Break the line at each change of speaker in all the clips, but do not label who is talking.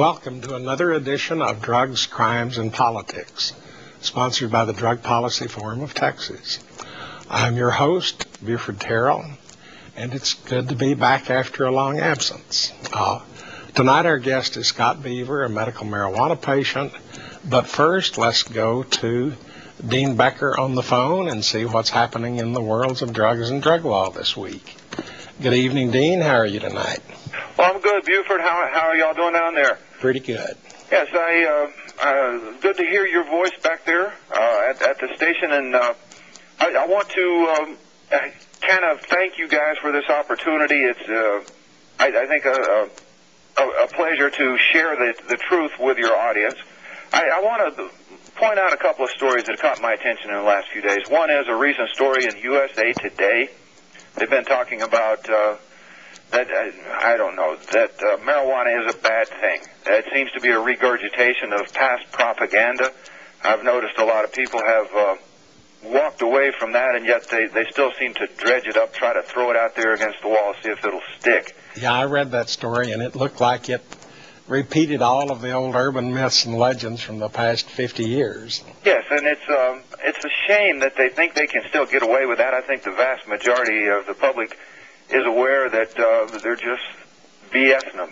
Welcome to another edition of Drugs, Crimes, and Politics, sponsored by the Drug Policy Forum of Texas. I'm your host, Buford Terrell, and it's good to be back after a long absence. Tonight our guest is Scott Beavers, a medical marijuana patient, but first let's go to Dean Becker on the phone and see what's happening in the worlds of drugs and drug law this week. Good evening, Dean. How are you tonight?
Well, I'm good, Buford. How are y'all doing down there?
Pretty good.
Yes, good to hear your voice back there at the station, and I want to kind of thank you guys for this opportunity. It's, I think, a pleasure to share the truth with your audience. I want to point out a couple of stories that caught my attention in the last few days. One is a recent story in USA Today. They've been talking about that marijuana is a bad thing. It seems to be a regurgitation of past propaganda. I've noticed a lot of people have walked away from that, and yet they still seem to dredge it up, try to throw it out there against the wall, see if it'll stick.
Yeah, I read that story, and it looked like it repeated all of the old urban myths and legends from the past 50 years.
Yes, and it's a shame that they think they can still get away with that. I think the vast majority of the public is aware that they're just BSing them.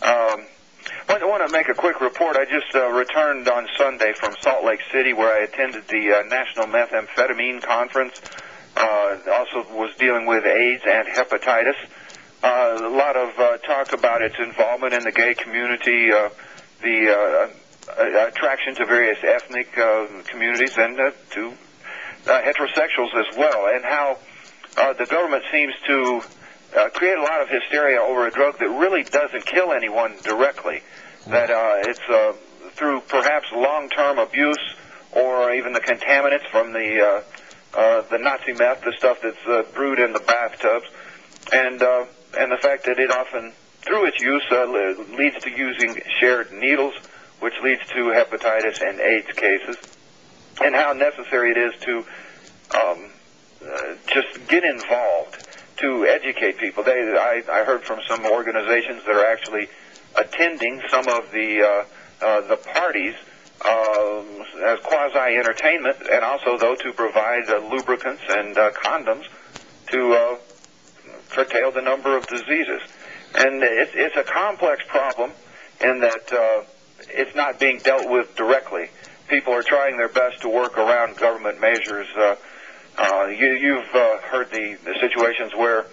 I want to make a quick report. I just returned on Sunday from Salt Lake City, where I attended the National Methamphetamine Conference. Also was dealing with AIDS and hepatitis. A lot of talk about its involvement in the gay community, the attraction to various ethnic communities, and to heterosexuals as well, and how the government seems to create a lot of hysteria over a drug that really doesn't kill anyone directly, that it's through perhaps long-term abuse or even the contaminants from the Nazi meth, the stuff that's brewed in the bathtubs, and the fact that it often, through its use, leads to using shared needles, which leads to hepatitis and AIDS cases, and how necessary it is to just get involved, to educate people. I heard from some organizations that are actually attending some of the parties as quasi-entertainment, and also, though, to provide lubricants and condoms to curtail the number of diseases. And it's a complex problem in that it's not being dealt with directly. People are trying their best to work around government measures. You've heard the situations where,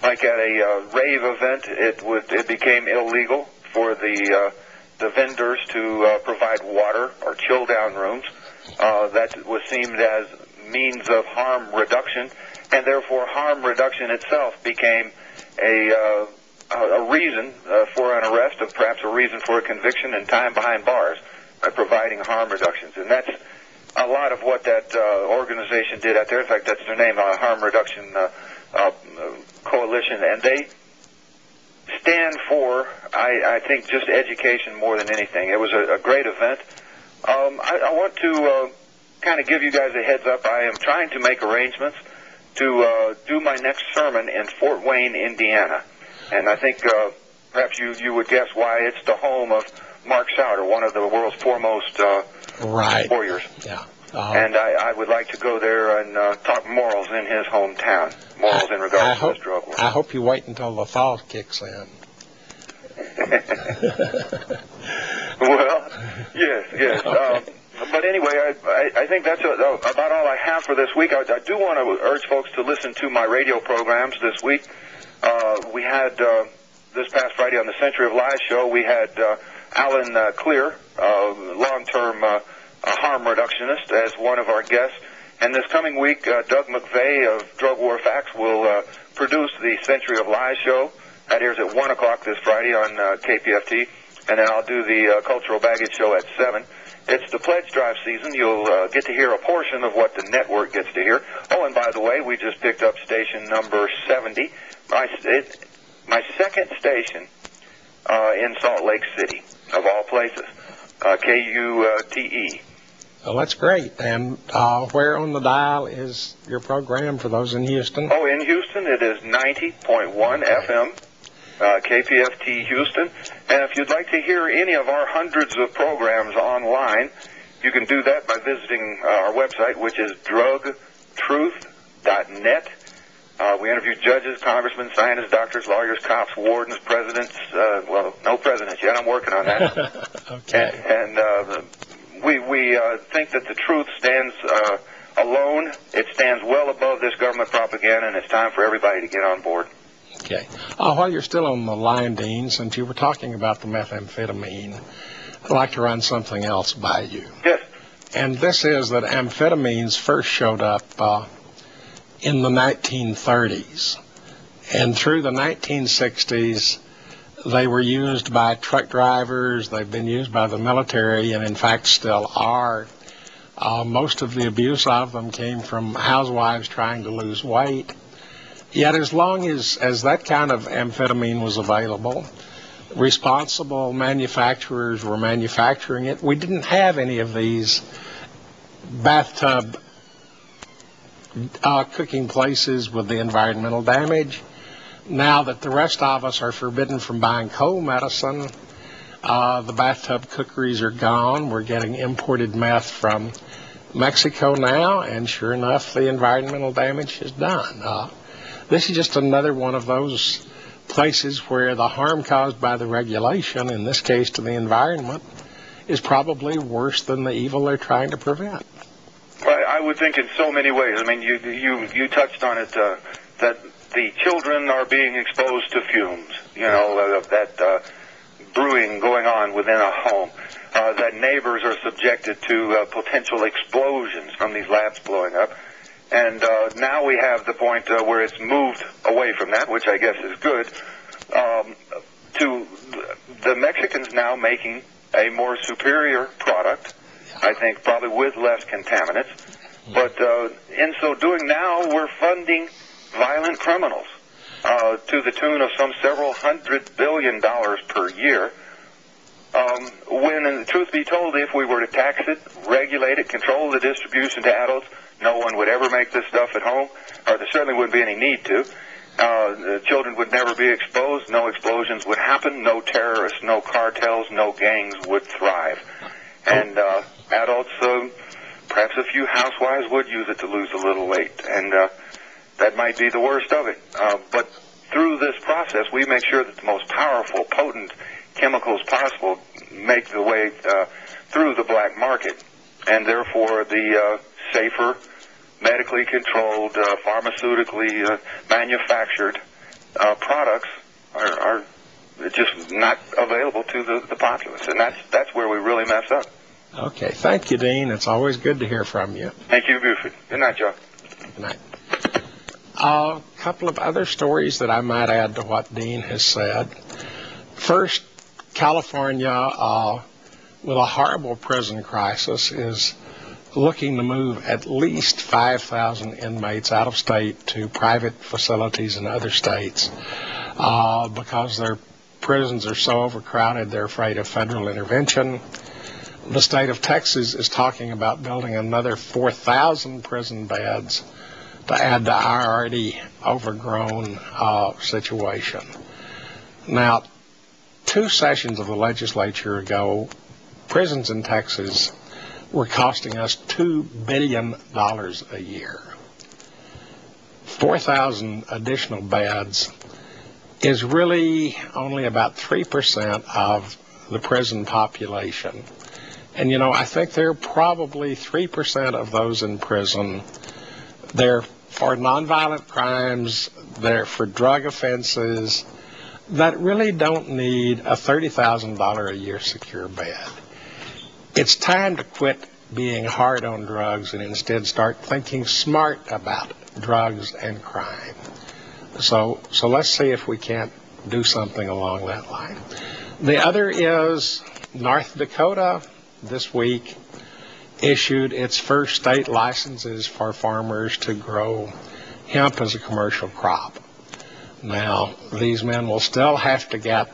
like at a rave event, it became illegal for the vendors to provide water or chill down rooms. That was seen as means of harm reduction, and therefore harm reduction itself became a reason for an arrest, of perhaps a reason for a conviction and time behind bars by providing harm reductions. And that's a lot of what that organization did out there. In fact, that's their name, Harm Reduction Coalition, and they stand for, I think, just education more than anything. It was a great event. I want to kind of give you guys a heads up. I am trying to make arrangements to do my next sermon in Fort Wayne, Indiana. And I think perhaps you would guess why. It's the home of Mark Sauter, one of the world's foremost warriors.
Yeah.
And I would like to go there and talk morals in his hometown, morals in regards to his drug war.
I hope you wait until the fall kicks in.
Well, yes. Okay. But anyway, I think that's about all I have for this week. I do want to urge folks to listen to my radio programs this week. We had, this past Friday on the Century of Lies show, we had Alan Clear, long-term harm reductionist, as one of our guests. And this coming week, Doug McVeigh of Drug War Facts will produce the Century of Lies show. That airs at 1 o'clock this Friday on KPFT. And then I'll do the Cultural Baggage show at 7. It's the pledge drive season. You'll get to hear a portion of what the network gets to hear. Oh, and by the way, we just picked up station number 70, my second station in Salt Lake City, of all places, KUTE.
Well, that's great. And where on the dial is your program for those in Houston?
Oh, in Houston, it is 90.1 FM. KPFT Houston. And if you'd like to hear any of our hundreds of programs online, you can do that by visiting our website, which is drugtruth.net. We interview judges, congressmen, scientists, doctors, lawyers, cops, wardens, presidents. Well, no presidents yet. I'm working on that.
Okay.
And we think that the truth stands alone. It stands well above this government propaganda, and it's time for everybody to get on board.
Okay. While you're still on the line, Dean, since you were talking about the methamphetamine, I'd like to run something else by you.
Yes.
And this is that amphetamines first showed up in the 1930s. And through the 1960s, they were used by truck drivers, they've been used by the military, and in fact still are. Most of the abuse of them came from housewives trying to lose weight. Yet as long as that kind of amphetamine was available, responsible manufacturers were manufacturing it. We didn't have any of these bathtub cooking places with the environmental damage. Now that the rest of us are forbidden from buying cold medicine, the bathtub cookeries are gone. We're getting imported meth from Mexico now, and sure enough, the environmental damage is done. This is just another one of those places where the harm caused by the regulation, in this case to the environment, is probably worse than the evil they're trying to prevent.
Well, I would think in so many ways. I mean, you touched on it, that the children are being exposed to fumes, that brewing going on within a home, that neighbors are subjected to potential explosions from these labs blowing up. And now we have the point where it's moved away from that, which I guess is good, to the Mexicans now making a more superior product, I think probably with less contaminants. But in so doing now, we're funding violent criminals to the tune of some several $100 billion per year. When, truth be told, if we were to tax it, regulate it, control the distribution to adults, no one would ever make this stuff at home, or there certainly wouldn't be any need to. The children would never be exposed, no explosions would happen, no terrorists, no cartels, no gangs would thrive. And adults, perhaps a few housewives would use it to lose a little weight, and that might be the worst of it. But through this process, we make sure that the most powerful, potent chemicals possible make the way through the black market, and therefore the safer, medically controlled, pharmaceutically manufactured products are just not available to the populace, and that's where we really mess up.
Okay, thank you, Dean. It's always good to hear from you.
Thank you, Buford. Good night, John.
Good night. A couple of other stories that I might add to what Dean has said. First, California, with a horrible prison crisis, is looking to move at least 5,000 inmates out of state to private facilities in other states because their prisons are so overcrowded they're afraid of federal intervention. The state of Texas is talking about building another 4,000 prison beds to add to our already overgrown situation. Now, 2 sessions of the legislature ago, prisons in Texas were costing us $2 billion a year. 4,000 additional beds is really only about 3% of the prison population. And, I think there are probably 3% of those in prison. They're for nonviolent crimes, they're for drug offenses that really don't need a $30,000 a year secure bed. It's time to quit being hard on drugs and instead start thinking smart about drugs and crime. So let's see if we can't do something along that line. The other is North Dakota this week issued its first state licenses for farmers to grow hemp as a commercial crop. Now, these men will still have to get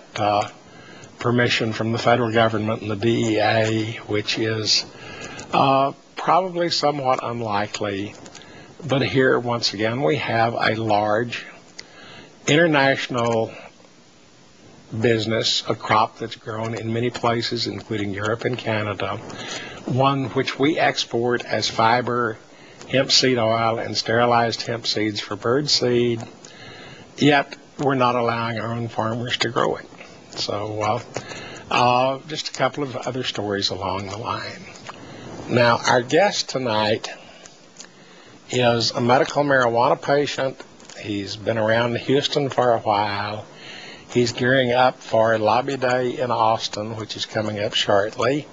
permission from the federal government and the DEA, which is probably somewhat unlikely. But here, once again, we have a large international business, a crop that's grown in many places, including Europe and Canada, one which we export as fiber, hemp seed oil, and sterilized hemp seeds for bird seed, yet we're not allowing our own farmers to grow it. So just a couple of other stories along the line. Now, our guest tonight is a medical marijuana patient. He's been around Houston for a while. He's gearing up for Lobby Day in Austin, which is coming up shortly.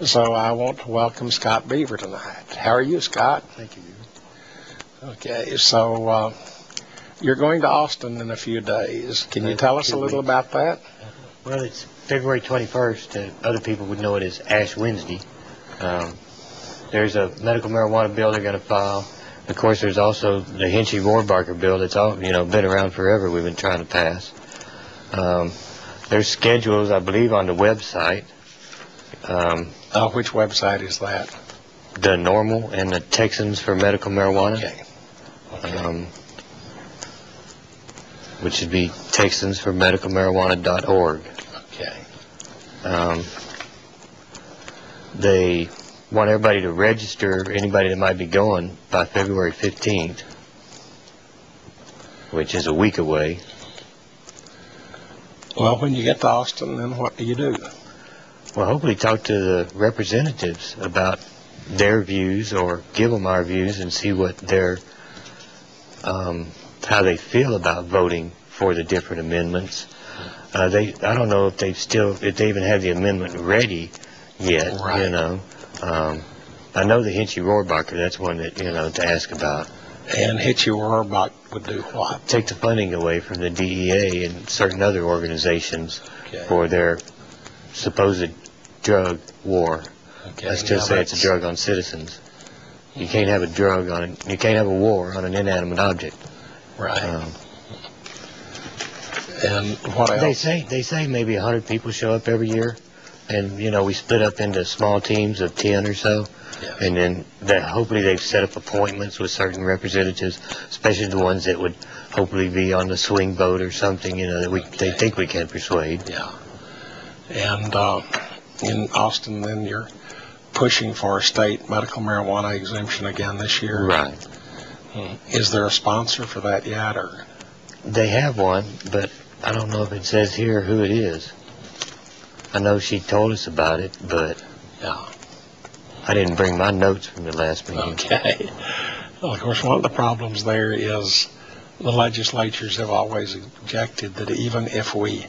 So I want to welcome Scott Beavers tonight. How are you, Scott?
Thank you.
Okay, so you're going to Austin in a few days. Can you tell us a little about that?
Well, it's February 21st. Other people would know it as Ash Wednesday. There's a medical marijuana bill they're going to file. Of course, there's also the Hinchy-Rohrbacher bill that's all been around forever. We've been trying to pass. There's schedules, I believe, on the website.
Which website is that?
The Normal and the Texans for Medical Marijuana.
Okay.
Which should be texansformedicalmarijuana.org.
Okay.
They want everybody to register, anybody that might be going, by February 15th, which is a week away.
Well, when you get to Austin, then what do you do?
Well, hopefully talk to the representatives about their views, or give them our views and see what their, how they feel about voting for the different amendments. I don't know if if they even have the amendment ready yet.
Right.
I know the Hinchy-Rohrbacher, that's one that, to ask about.
And Hinchy-Rohrbacher would do what?
Take the funding away from the DEA and certain other organizations for their supposed drug war.
Okay.
Let's just say it's a drug on citizens. You can't have you can't have a war on an inanimate object.
Right. And what else?
They say maybe 100 people show up every year, and we split up into small teams of 10 or so.
Yeah.
And then hopefully they've set up appointments with certain representatives, especially the ones that would hopefully be on the swing vote or something, that they think we can persuade.
Yeah. And in Austin, then you're pushing for a state medical marijuana exemption again this year.
Right.
Is there a sponsor for that yet, or?
They have one, but I don't know if it says here who it is. I know she told us about it, but
Yeah.
I didn't bring my notes from the last meeting.
Okay. Well, of course, one of the problems there is the legislatures have always objected that even if we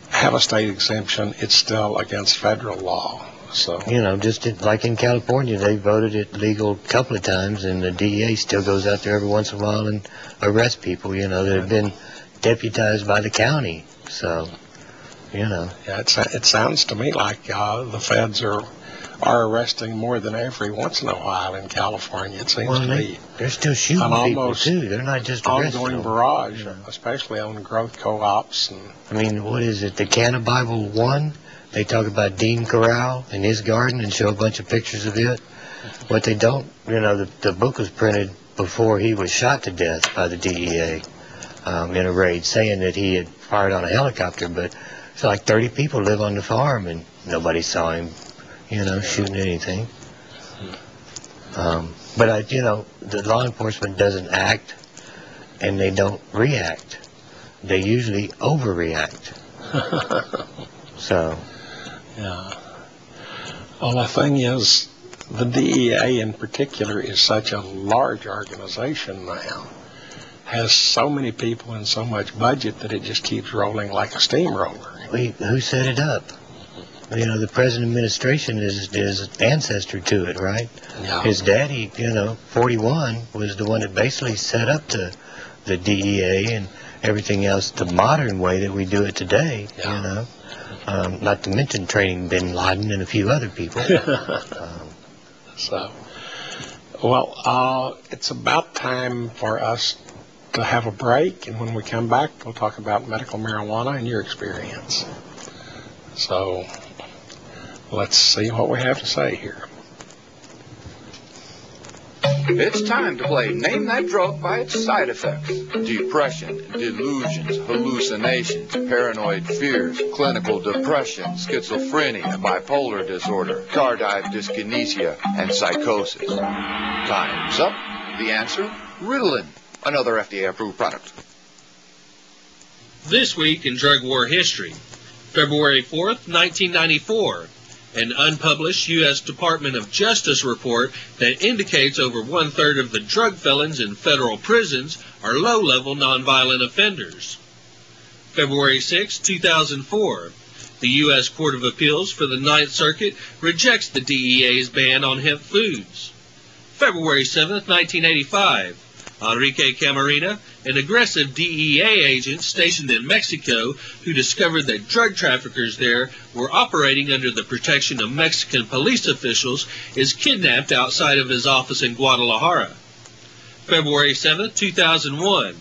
have a state exemption, it's still against federal law. So
just like in California, they voted it legal a couple of times, and the DEA still goes out there every once in a while and arrests people, that have been deputized by the county. So,
Yeah, it sounds to me like the feds are arresting more than every once in a while in California. It seems to me.
They're still shooting people too. They're not just arresting
ongoing
them.
barrage, especially on growth co-ops. And
I mean, what is it? The Canna Bible 1? They talk about Dean Corral and his garden and show a bunch of pictures of it. What they don't, the book was printed before he was shot to death by the DEA in a raid, saying that he had fired on a helicopter. But it's like 30 people live on the farm, and nobody saw him, shooting anything. But the law enforcement doesn't act, and they don't react. They usually overreact. So.
Yeah. Well, the thing is, the DEA in particular is such a large organization now, has so many people and so much budget that it just keeps rolling like a steamroller.
Who set it up? The present administration is ancestor to it, right?
Yeah.
His daddy, 41, was the one that basically set up the DEA and everything else the modern way that we do it today,
Yeah.
Not to mention training Bin Laden and a few other people.
It's about time for us to have a break, and when we come back, we'll talk about medical marijuana and your experience. So let's see what we have to say here.
It's time to play Name That Drug by its side effects. Depression, delusions, hallucinations, paranoid fears, clinical depression, schizophrenia, bipolar disorder, tardive dyskinesia, and psychosis. Time's up. The answer? Ritalin, another FDA-approved product.
This week in drug war history, February 4th, 1994. An unpublished U.S. Department of Justice report that indicates over one-third of the drug felons in federal prisons are low-level nonviolent offenders. February 6, 2004. The U.S. Court of Appeals for the Ninth Circuit rejects the DEA's ban on hemp foods. February 7, 1985. Enrique Camarena, an aggressive DEA agent stationed in Mexico who discovered that drug traffickers there were operating under the protection of Mexican police officials, is kidnapped outside of his office in Guadalajara. February 7, 2001.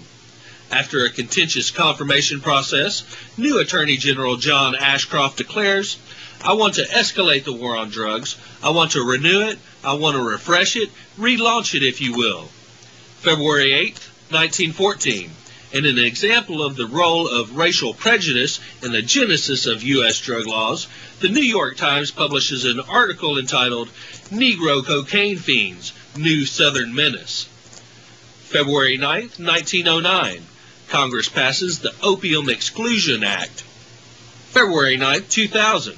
After a contentious confirmation process, new Attorney General John Ashcroft declares, "I want to escalate the war on drugs. I want to renew it. I want to refresh it, relaunch it, if you will." February 8, 1914. In an example of the role of racial prejudice in the genesis of U.S. drug laws, the New York Times publishes an article entitled, "Negro Cocaine Fiends, New Southern Menace." February 9, 1909. Congress passes the Opium Exclusion Act. February 9, 2000.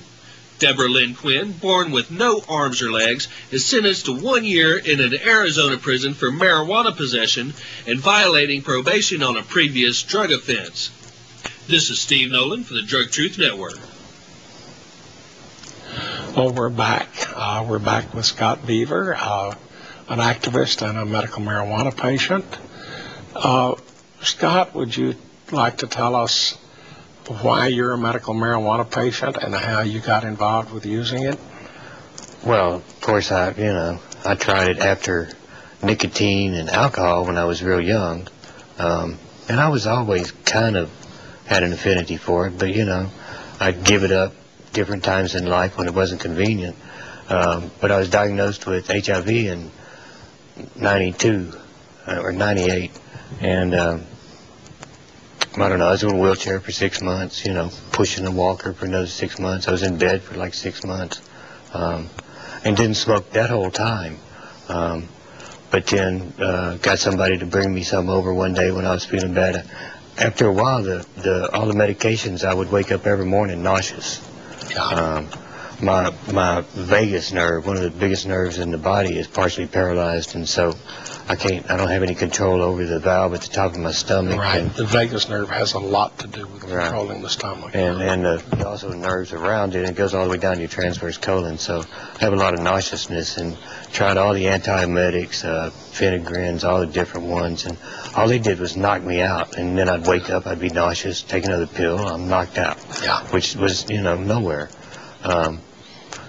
Deborah Lynn Quinn, born with no arms or legs, is sentenced to 1 year in an Arizona prison for marijuana possession and violating probation on a previous drug offense. This is Steve Nolan for the Drug Truth Network.
Well, we're back. We're back with Scott Beaver, an activist and a medical marijuana patient. Scott, would you like to tell us why you're a medical marijuana patient and how you got involved with using it?
Well, of course, I tried it after nicotine and alcohol when I was real young. And I was always kind of had an affinity for it, but, I'd give it up different times in life when it wasn't convenient. But I was diagnosed with HIV in 92 or 98, and I don't know, I was in a wheelchair for 6 months, pushing a walker for another 6 months. I was in bed for like 6 months, and didn't smoke that whole time. But then got somebody to bring me some over one day when I was feeling bad. After a while, all the medications, I would wake up every morning nauseous. My vagus nerve, one of the biggest nerves in the body, is partially paralyzed, and so I don't have any control over the valve at the top of my stomach.
Right. The vagus nerve has a lot to do with controlling the stomach.
And also nerves around it, and it goes all the way down to your transverse colon. So I have a lot of nauseousness, and tried all the antiemetics, Phenegrins, all the different ones, and all they did was knock me out. And then I'd wake up, I'd be nauseous, take another pill, I'm knocked out.
Yeah.
Which was, nowhere.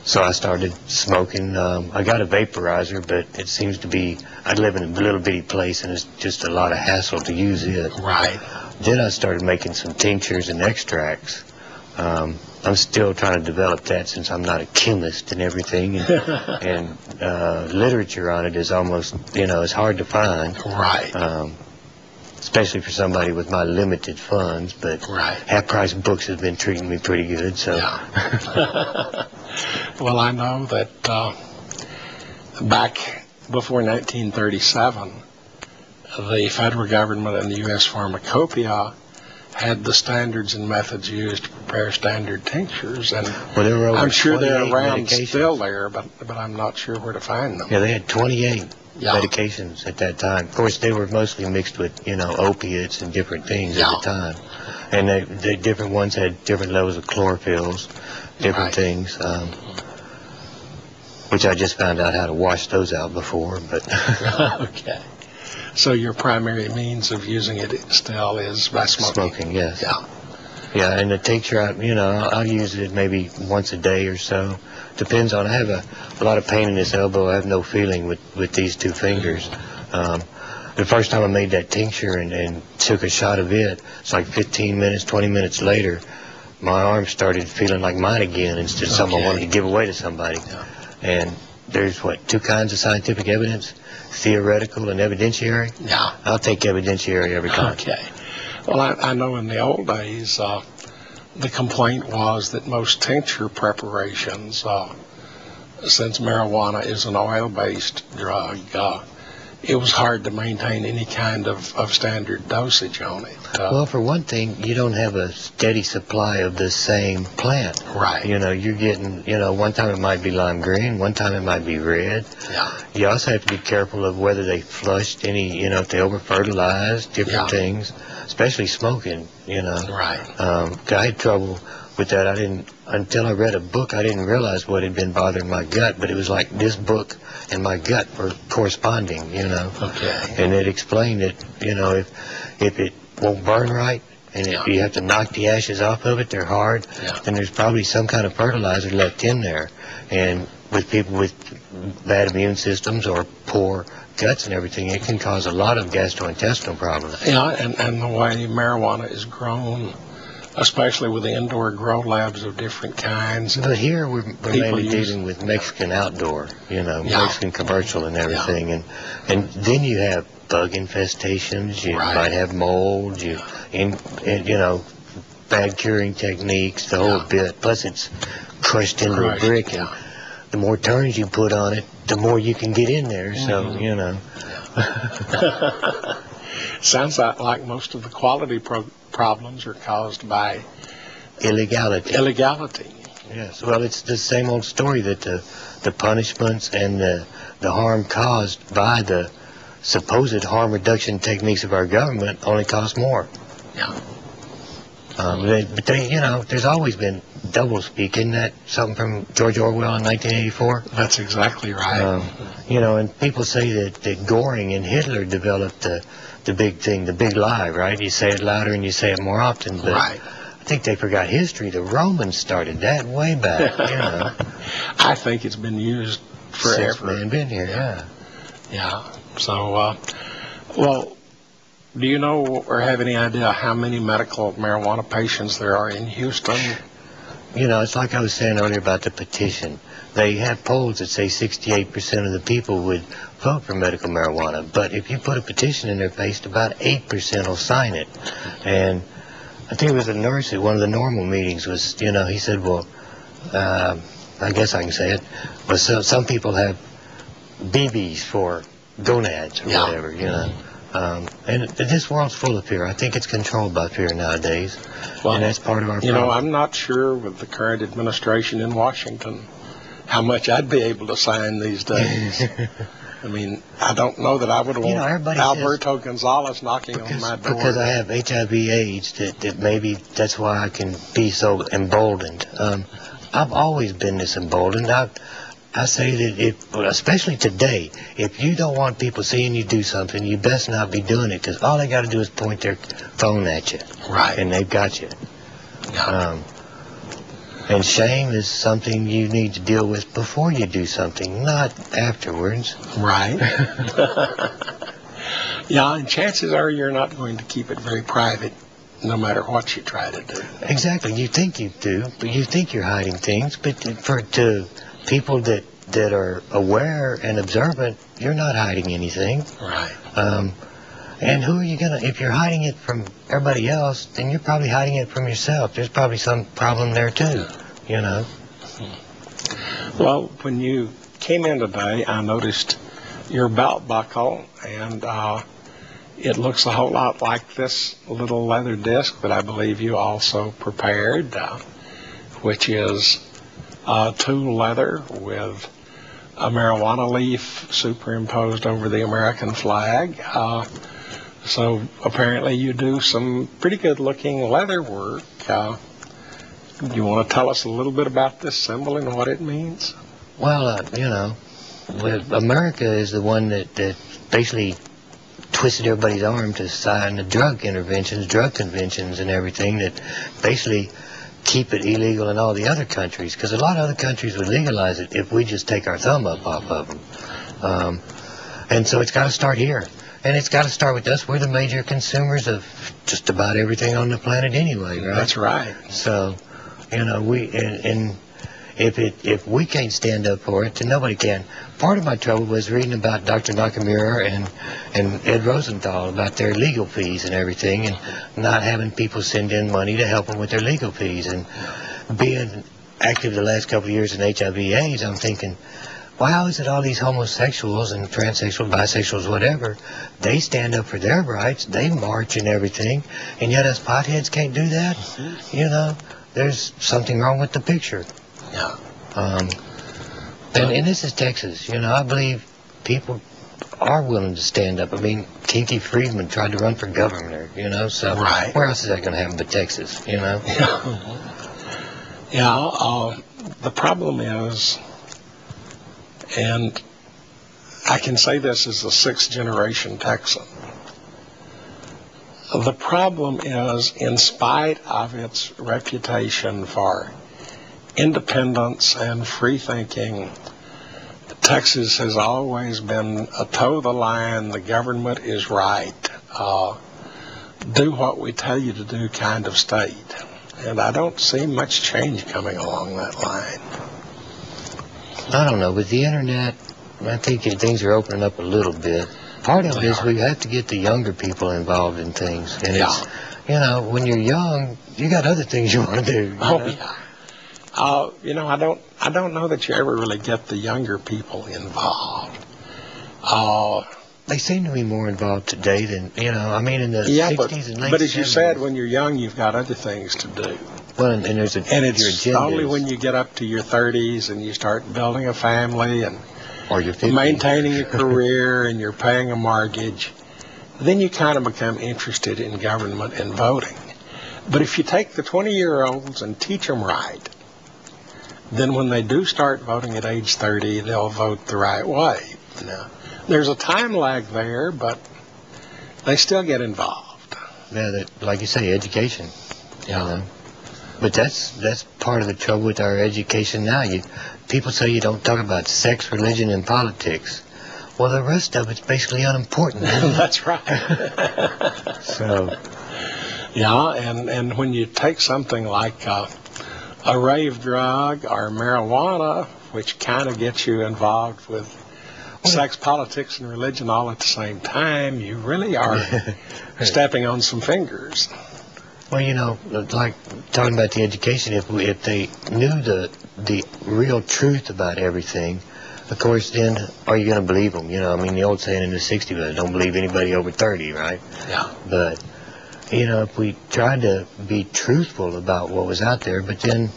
So I started smoking. I got a vaporizer, but it seems to be, I live in a little bitty place, and it's just a lot of hassle to use it.
Right.
Then I started making some tinctures and extracts. I'm still trying to develop that since I'm not a chemist and everything. And literature on it is almost, it's hard to find.
Right.
Especially for somebody with my limited funds, but half-price books have been treating me pretty good. So.
Yeah. Well, I know that back before 1937, the federal government and the U.S. Pharmacopoeia had the standards and methods used to prepare standard tinctures, and I'm sure they're around still there, but I'm not sure where to find them.
Yeah, they had 28 medications at that time. Of course, they were mostly mixed with, opiates and different things at the time. And the different ones had different levels of chlorophylls, different things, which I just found out how to wash those out before. But
okay. So your primary means of using it still is by smoking?
Smoking, yes.
Yeah.
Yeah, and the tincture, I'll use it maybe once a day or so. Depends on, I have a lot of pain in this elbow. I have no feeling with these two fingers. The first time I made that tincture and took a shot of it, it's like 15 minutes, 20 minutes later, my arm started feeling like mine again instead of something I wanted to give away to somebody. Yeah. And there's what, two kinds of scientific evidence, theoretical and evidentiary.
Yeah.
I'll take evidentiary every time.
Okay. Well, I know in the old days, the complaint was that most tincture preparations, since marijuana is an oil-based drug, it was hard to maintain any kind of standard dosage on it.
Well, for one thing, you don't have a steady supply of the same plant.
Right.
You know, you're getting, one time it might be lime green, one time it might be red.
Yeah.
You also have to be careful of whether they flushed any, if they over-fertilized, different things, especially smoking,
Right.
I had trouble with that. Until I read a book, I didn't realize what had been bothering my gut, but it was like this book and my gut were corresponding,
Okay.
And it explained that, if it won't burn right, and if you have to knock the ashes off of it, they're hard, then there's probably some kind of fertilizer left in there. And with people with bad immune systems or poor guts and everything, it can cause a lot of gastrointestinal problems.
Yeah, and the way marijuana is grown, especially with indoor grow labs of different kinds.
But here we're mainly
use-
dealing with Mexican outdoor, Mexican commercial and everything. And then you have bug infestations, you
Right.
might have mold, bad curing techniques, the whole bit. Plus it's crushed into a brick, and the more turns you put on it, the more you can get in there. So,
Sounds like most of the quality problems are caused by
illegality. Yes, well, it's the same old story that the punishments and the harm caused by the supposed harm reduction techniques of our government only cost more.
Yeah.
But there's always been doublespeak. Isn't that something from George Orwell in 1984?
That's exactly right.
And people say that Goring and Hitler developed the big thing, the big lie, right? You say it louder and you say it more often. But
Right.
I think they forgot history. The Romans started that way back,
I think it's been used forever.
Since man been here, yeah.
Yeah. So, well, do you know or have any idea how many medical marijuana patients there are in Houston?
It's like I was saying earlier about the petition. They have polls that say 68% of the people would vote for medical marijuana. But if you put a petition in their face, about 8% will sign it. And I think it was a nurse at one of the normal meetings was, he said, well, I guess I can say it, but some people have BBs for gonads or whatever, and this world's full of fear. I think it's controlled by fear nowadays, and that's part of our problem.
I'm not sure with the current administration in Washington how much I'd be able to sign these days. I mean, I don't know that I would want Alberto Gonzalez knocking on my door.
Because I have HIV/AIDS, that maybe that's why I can be so emboldened. I've always been this emboldened. I say that, especially today, if you don't want people seeing you do something, you best not be doing it, because all they got to do is point their phone at you.
Right.
And they've got you.
Yeah.
And shame is something you need to deal with before you do something, not afterwards.
Right. Yeah, and chances are you're not going to keep it very private, no matter what you try to do.
Exactly. You think you do, but you think you're hiding things. But to people that are aware and observant, you're not hiding anything.
Right.
And who are you going to, if you're hiding it from everybody else, then you're probably hiding it from yourself. There's probably some problem there too,
Well, when you came in today, I noticed your belt buckle, and it looks a whole lot like this little leather disc that I believe you also prepared, which is tool leather with a marijuana leaf superimposed over the American flag. So apparently you do some pretty good looking leather work. You want to tell us a little bit about this symbol and what it means?
Well, America is the one that basically twisted everybody's arm to sign the drug conventions and everything that basically keep it illegal in all the other countries, because a lot of other countries would legalize it if we just take our thumb up off of them. And so it's got to start here. And it's got to start with us. We're the major consumers of just about everything on the planet anyway, right?
That's right.
So, we in if we can't stand up for it, then nobody can. Part of my trouble was reading about Dr. Nakamura and Ed Rosenthal about their legal fees and everything, and not having people send in money to help them with their legal fees. And being active the last couple of years in HIV/AIDS, I'm thinking, well, how is it all these homosexuals and transsexuals, bisexuals, whatever, they stand up for their rights, they march and everything, and yet us potheads can't do that? You know, there's something wrong with the picture.
Yeah.
And this is Texas. You know, I believe people are willing to stand up. I mean, Kinky Friedman tried to run for governor, you know, so
Right.
where else is that going to happen but Texas, you know?
Yeah, the problem is, and I can say this as a sixth-generation Texan, the problem is, in spite of its reputation for independence and free thinking, Texas has always been a toe the line, the government is right, do what we tell you to do kind of state. And I don't see much change coming along that line.
I don't know. With the internet, I think things are opening up a little bit. Part of it is we have to get the younger people involved in things. And it's, you know, when you're young, you got other things you want to do.
You know, I don't know that you ever really get the younger people involved.
They seem to be more involved today than, you know, I mean, in the 60s and late 70s.
But as you said, when you're young, you've got other things to do.
Well, and there's
and it's only when you get up to your 30s and you start building a family and
or your 50s.
Maintaining a career and you're paying a mortgage, then you kind of become interested in government and voting. But if you take the 20-year-olds and teach them right, then when they do start voting at age 30, they'll vote the right way. You know, there's a time lag there, but they still get involved.
Yeah, like you say, education.
Yeah.
You know? But that's part of the trouble with our education now. People say you don't talk about sex, religion, and politics. Well, the rest of it's basically unimportant.
That's right.
So.
Yeah, and when you take something like a rave drug or marijuana, which kind of gets you involved with sex, politics, and religion all at the same time, you really are stepping on some fingers.
Well, you know, like talking about the education, if they knew the real truth about everything, of course, then are you going to believe them? You know, I mean, the old saying in the 60s was, don't believe anybody over 30, right?
Yeah.
But, you know, if we tried to be truthful about what was out there, but then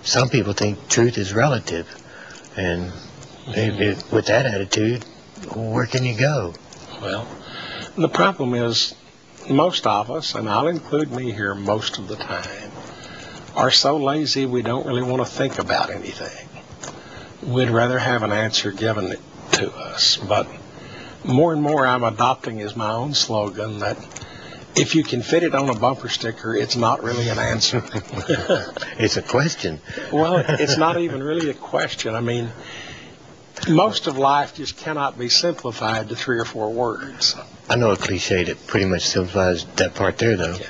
some people think truth is relative. And with that attitude, where can you go?
Well, the problem is most of us, and I'll include me here most of the time, are so lazy we don't really want to think about anything. We'd rather have an answer given to us. But more and more I'm adopting as my own slogan that if you can fit it on a bumper sticker, it's not really an answer.
It's a question.
Well, it's not even really a question. I mean, most of life just cannot be simplified to 3 or 4 words.
I know a cliche that pretty much simplifies that part there, though.
Yeah.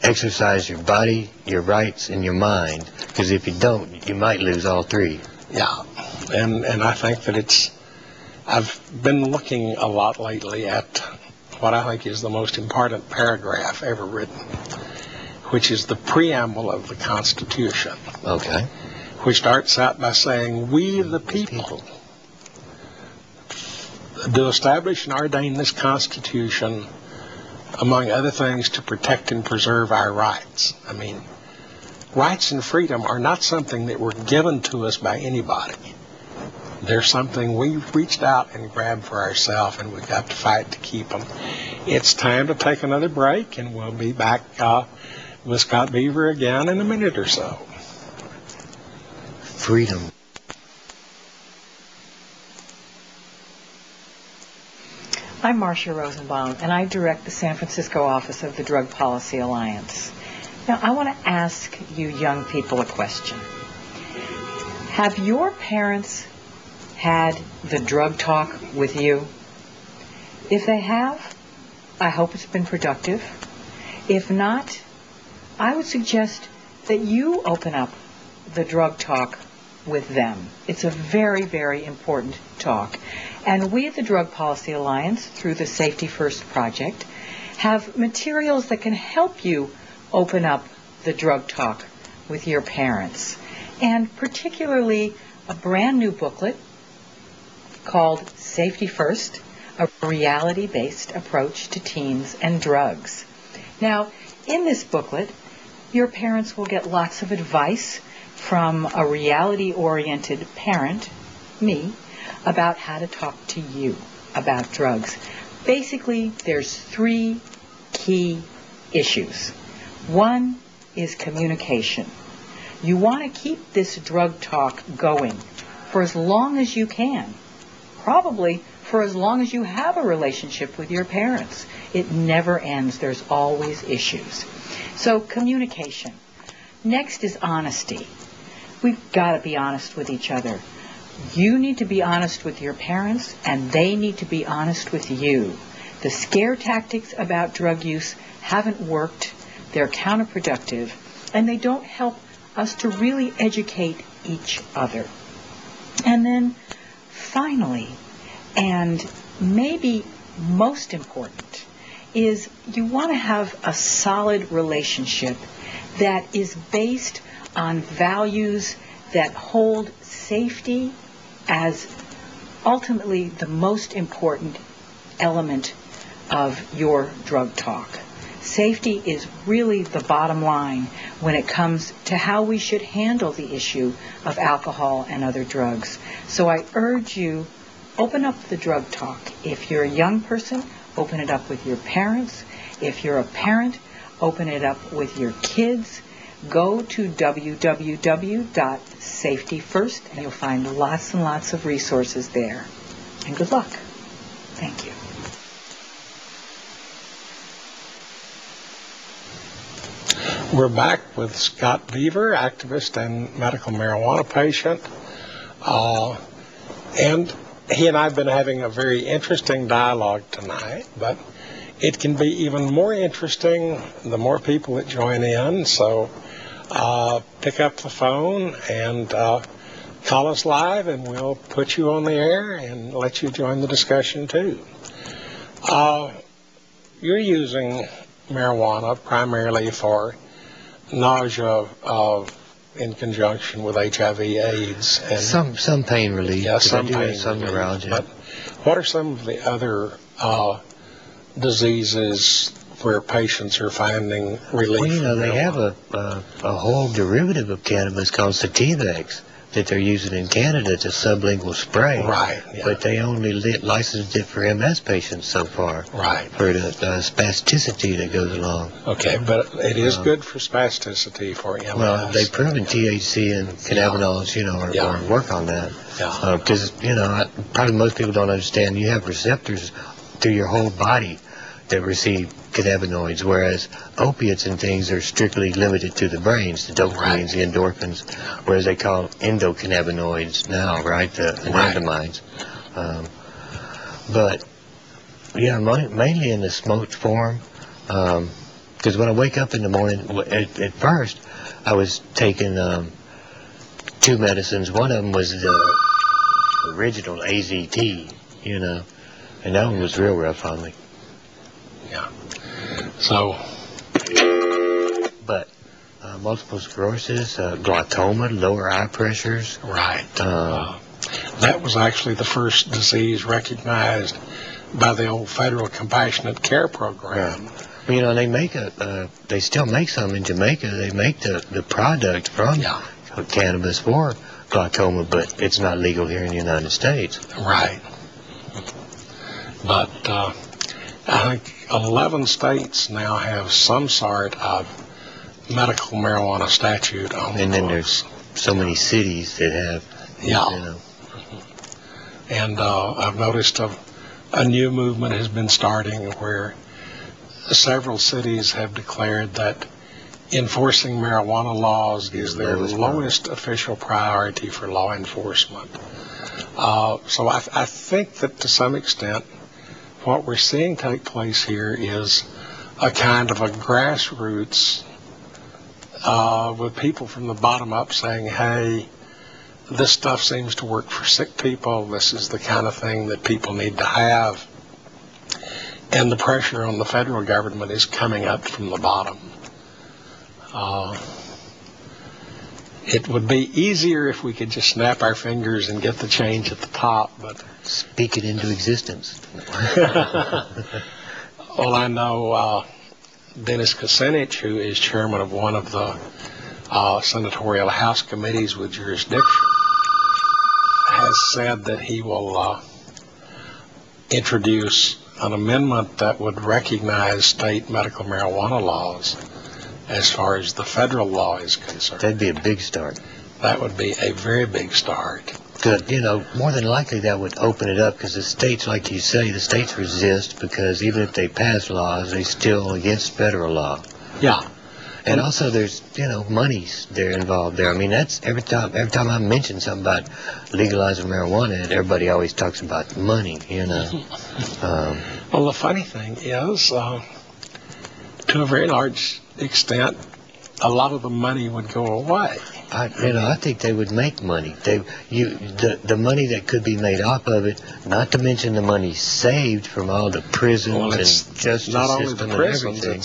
Exercise your body, your rights, and your mind, because if you don't, you might lose all 3.
Yeah, and I think that I've been looking a lot lately at what I think is the most important paragraph ever written, which is the preamble of the Constitution.
Okay.
Which starts out by saying, we the people do establish and ordain this Constitution, among other things, to protect and preserve our rights. I mean, rights and freedom are not something that were given to us by anybody. They're something we've reached out and grabbed for ourselves, and we've got to fight to keep them. It's time to take another break, and we'll be back with Scott Beaver again in a minute or so.
Freedom.
I'm Marcia Rosenbaum, and I direct the San Francisco office of the Drug Policy Alliance. Now, I want to ask you young people a question. Have your parents had the drug talk with you? If they have, I hope it's been productive. If not, I would suggest that you open up the drug talk with them. It's a very, very important talk. And we at the Drug Policy Alliance, through the Safety First Project, have materials that can help you open up the drug talk with your parents. And particularly a brand new booklet called Safety First, a reality-based approach to teens and drugs. Now, in this booklet, your parents will get lots of advice from a reality-oriented parent, me, about how to talk to you about drugs. Basically, there's 3 key issues. One is communication. You want to keep this drug talk going for as long as you can, probably for as long as you have a relationship with your parents. It never ends. There's always issues. So communication. Next is honesty. We've got to be honest with each other. You need to be honest with your parents, and they need to be honest with you. The scare tactics about drug use haven't worked. They're counterproductive, and they don't help us to really educate each other. And then finally, and maybe most important, is you want to have a solid relationship that is based on values that hold safety as ultimately the most important element of your drug talk. Safety is really the bottom line when it comes to how we should handle the issue of alcohol and other drugs. So I urge you, open up the drug talk. If you're a young person, open it up with your parents. If you're a parent, open it up with your kids. Go to www.safetyfirst, and you'll find lots and lots of resources there. And good luck. Thank you.
We're back with Scott Beavers, activist and medical marijuana patient. And he and I have been having a very interesting dialogue tonight, but it can be even more interesting the more people that join in. So pick up the phone and call us live, and we'll put you on the air and let you join the discussion too. You're using marijuana primarily for nausea in conjunction with HIV/AIDS, and
Some pain relief.
yeah, some
I do
pain
have some
relief.
neuralgia.
But what are some of the other diseases where patients are finding relief?
Well, you know,
from
they have
marijuana?
a whole derivative of cannabis called Sativex that they're using in Canada. It's a sublingual spray.
Right, yeah.
But they only licensed it for MS patients so far.
Right.
For the spasticity that goes along.
Okay, but it is good for spasticity for MS.
Well, they've proven THC and cannabinoids, you know, are work on that.
Yeah.
Because, you know, probably most people don't understand you have receptors through your whole body that receive cannabinoids, whereas opiates and things are strictly limited to the brains, the dopamines, the endorphins, whereas they call endocannabinoids now, right, the anandamines. But, yeah, mainly in the smoked form, because when I wake up in the morning, at first, I was taking 2 medicines. One of them was the original AZT, you know, and that one was real rough on me.
Yeah. So.
But multiple sclerosis, glaucoma, lower eye pressures.
Right. That was actually the first disease recognized by the old federal compassionate care program.
Right. Well, you know, they still make some in Jamaica. They make the product from cannabis for glaucoma, but it's not legal here in the United States.
Right. But I think 11 states now have some sort of medical marijuana statute on
and then there's so many cities that have, you know.
And I've noticed a new movement has been starting where several cities have declared that enforcing marijuana laws is their lowest official priority for law enforcement. So I think that to some extent what we're seeing take place here is a kind of a grassroots with people from the bottom up saying, hey, this stuff seems to work for sick people. This is the kind of thing that people need to have. And the pressure on the federal government is coming up from the bottom. It would be easier if we could just snap our fingers and get the change at the top, but...
Speak it into existence.
Well, I know Dennis Kucinich, who is chairman of one of the senatorial House committees with jurisdiction, has said that he will introduce an amendment that would recognize state medical marijuana laws as far as the federal law is concerned.
That'd be a big start.
That would be a very big start.
Good. You know, more than likely that would open it up, because the states, like you say, the states resist, because even if they pass laws, they're still against federal law.
Yeah.
And also there's, you know, monies there involved there. I mean, that's every time I mention something about legalizing marijuana, everybody always talks about money, you know.
Well, the funny thing is, to a very large extent, a lot of the money would go away.
I think they would make money. The money that could be made off of it, not to mention the money saved from all the prisons and justice
not only
system
the
and
prisons,
everything.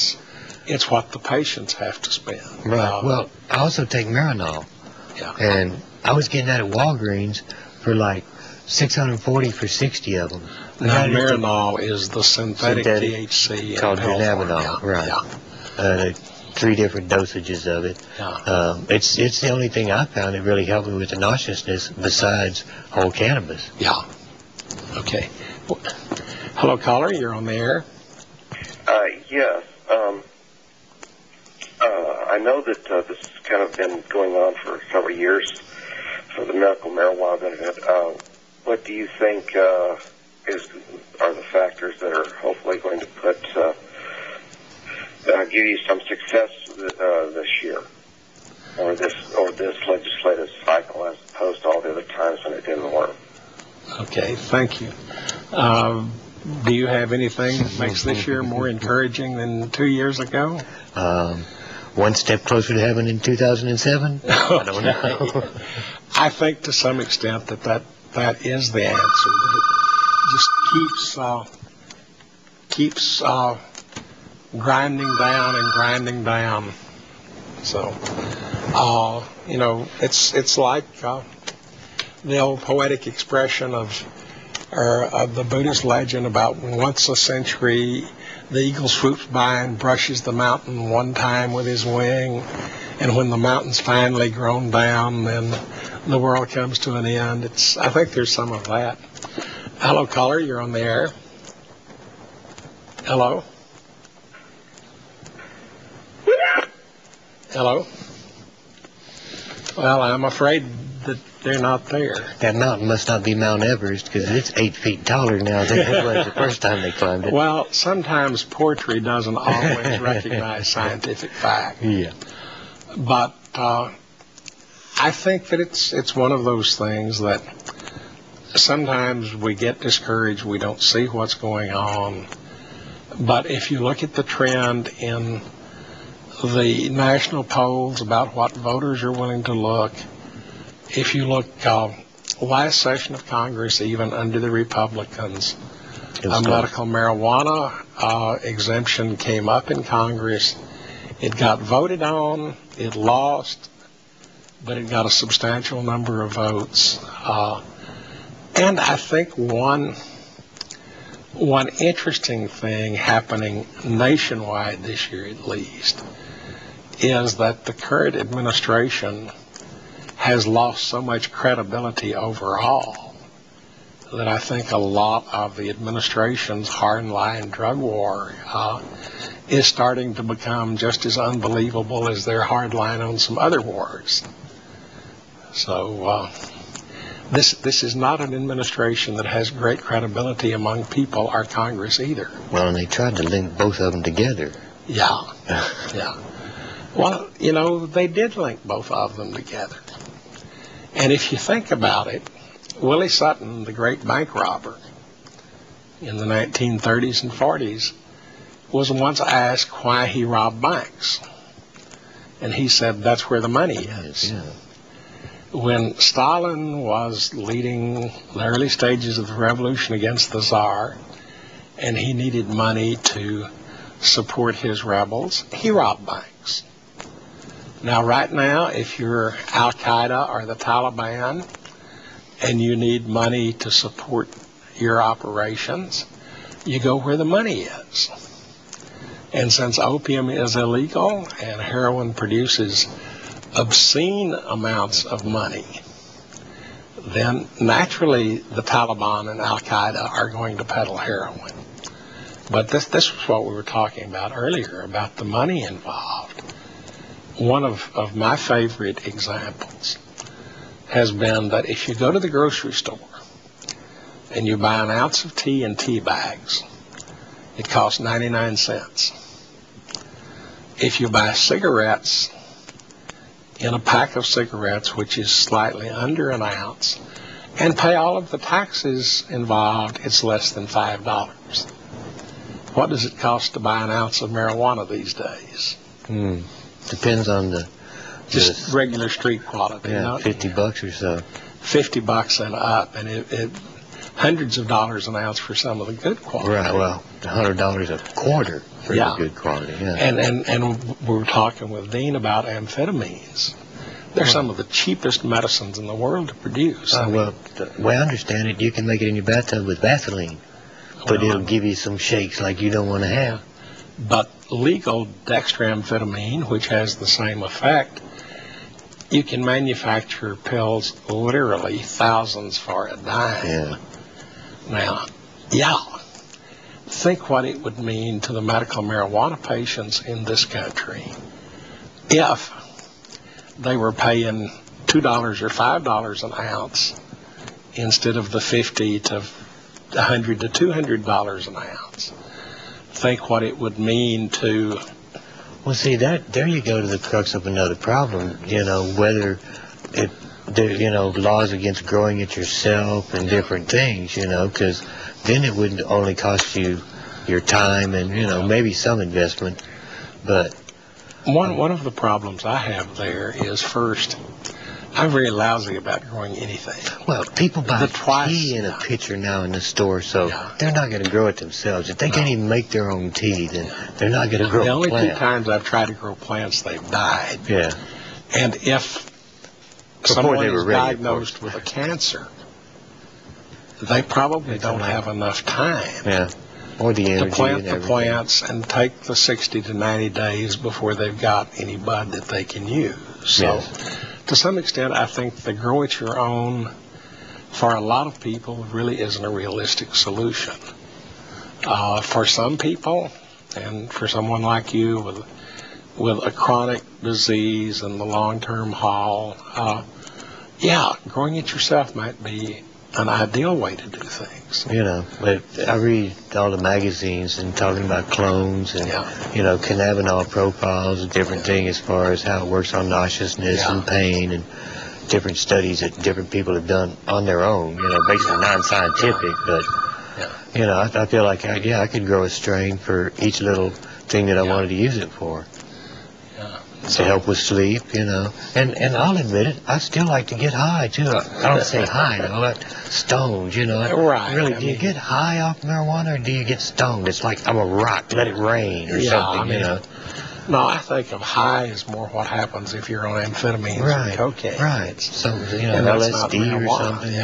it's what the patients have to spend.
Right. Well, I also take Marinol.
Yeah.
And I was getting that at Walgreens for like $640 for 60 of them.
Now, Marinol is the synthetic THC.
Called dronabinol,
Yeah.
right. 3 different dosages of it.
Yeah.
It's the only thing I found that really helped me with the nauseousness besides whole cannabis.
Yeah. Okay. Well, hello, caller. You're on the air.
Yes. I know that this has kind of been going on for several years for the medical marijuana benefit. What do you think are the factors that are hopefully going to put give you some success this year, or this legislative cycle, as opposed to all the other times when it didn't work?
Okay. Thank you. Do you have anything that makes this year more encouraging than 2 years ago?
One step closer to heaven in 2007? I don't know.
I think to some extent that is the answer. That it just keeps grinding down. So, it's like the old poetic expression of the Buddhist legend about once a century the eagle swoops by and brushes the mountain one time with his wing, and when the mountain's finally grown down, then the world comes to an end. I think there's some of that. Hello, caller, you're on the air. Hello? Hello? Well, I'm afraid that they're not there.
That mountain must not be Mount Everest, because it's 8 feet taller now than it was the first time they climbed it.
Well, sometimes poetry doesn't always recognize scientific fact.
Yeah.
But I think that it's one of those things that sometimes we get discouraged, we don't see what's going on. But if you look at the trend in the national polls about what voters are willing to look, if you look last session of Congress, even under the Republicans, a medical marijuana exemption came up in Congress. It got voted on, it lost, but it got a substantial number of votes. And I think one interesting thing happening nationwide this year at least is that the current administration has lost so much credibility overall that I think a lot of the administration's hardline drug war is starting to become just as unbelievable as their hardline on some other wars. So this is not an administration that has great credibility among people or Congress either.
Well, and they tried to link both of them together.
Yeah, yeah. Well, they did link both of them together. And if you think about it, Willie Sutton, the great bank robber in the 1930s and 40s, was once asked why he robbed banks. And he said, that's where the money is.
Yeah.
When Stalin was leading the early stages of the revolution against the Tsar, and he needed money to support his rebels, he robbed banks. Now, right now, if you're Al-Qaeda or the Taliban and you need money to support your operations, you go where the money is. And since opium is illegal and heroin produces obscene amounts of money, then naturally the Taliban and Al-Qaeda are going to peddle heroin. But this was what we were talking about earlier, about the money involved. One of my favorite examples has been that if you go to the grocery store and you buy an ounce of tea in tea bags, it costs 99 cents. If you buy cigarettes in a pack of cigarettes, which is slightly under an ounce, and pay all of the taxes involved, it's less than $5. What does it cost to buy an ounce of marijuana these days?
Depends on the
just regular street quality.
Yeah, $50 or so.
$50 and up, and it hundreds of dollars an ounce for some of the good quality.
Right. Well, $100 a quarter for the good quality. Yeah.
And we were talking with Dean about amphetamines. They're some of the cheapest medicines in the world to produce.
Well, the way I understand it, you can make it in your bathtub with Vaseline, but it'll give you some shakes like you don't want to have.
But legal dextroamphetamine, which has the same effect, you can manufacture pills literally thousands for a dime.
Yeah.
Now, think what it would mean to the medical marijuana patients in this country if they were paying $2 or $5 an ounce instead of the $50 to $100 to $200 an ounce. Think what it would mean to...
Well, see, there you go to the crux of another problem, whether laws against growing it yourself and different things, because then it wouldn't only cost you your time and, maybe some investment, but...
One of the problems I have there is, first, I'm very lousy about growing anything.
Well, people buy tea in a pitcher now in the store, so they're not going to grow it themselves. If they can't even make their own tea, then they're not going to grow a plant.
The only 2 times I've tried to grow plants, they've died.
Yeah.
And if someone is diagnosed with a cancer, they probably don't have enough time
or the energy
to plant
and
the plants and take the 60 to 90 days before they've got any bud that they can use. So to some extent, I think the grow it your own for a lot of people really isn't a realistic solution. For some people, and for someone like you with a chronic disease and the long-term haul, growing it yourself might be an ideal way to do things.
But I read all the magazines and talking about clones and, cannabinol profiles and different things as far as how it works on nauseousness and pain and different studies that different people have done on their own, basically non-scientific, but, I feel like, I could grow a strain for each little thing that I wanted to use it for. To help with sleep, and I'll admit it, I still like to get high, too. I don't say high, but stoned,
Right.
Really, do you get high off marijuana, or do you get stoned? It's like I'm a rock, let it rain, or something,
No, I think of high as more what happens if you're on amphetamines and cocaine.
Right, so,
and
LSD or something,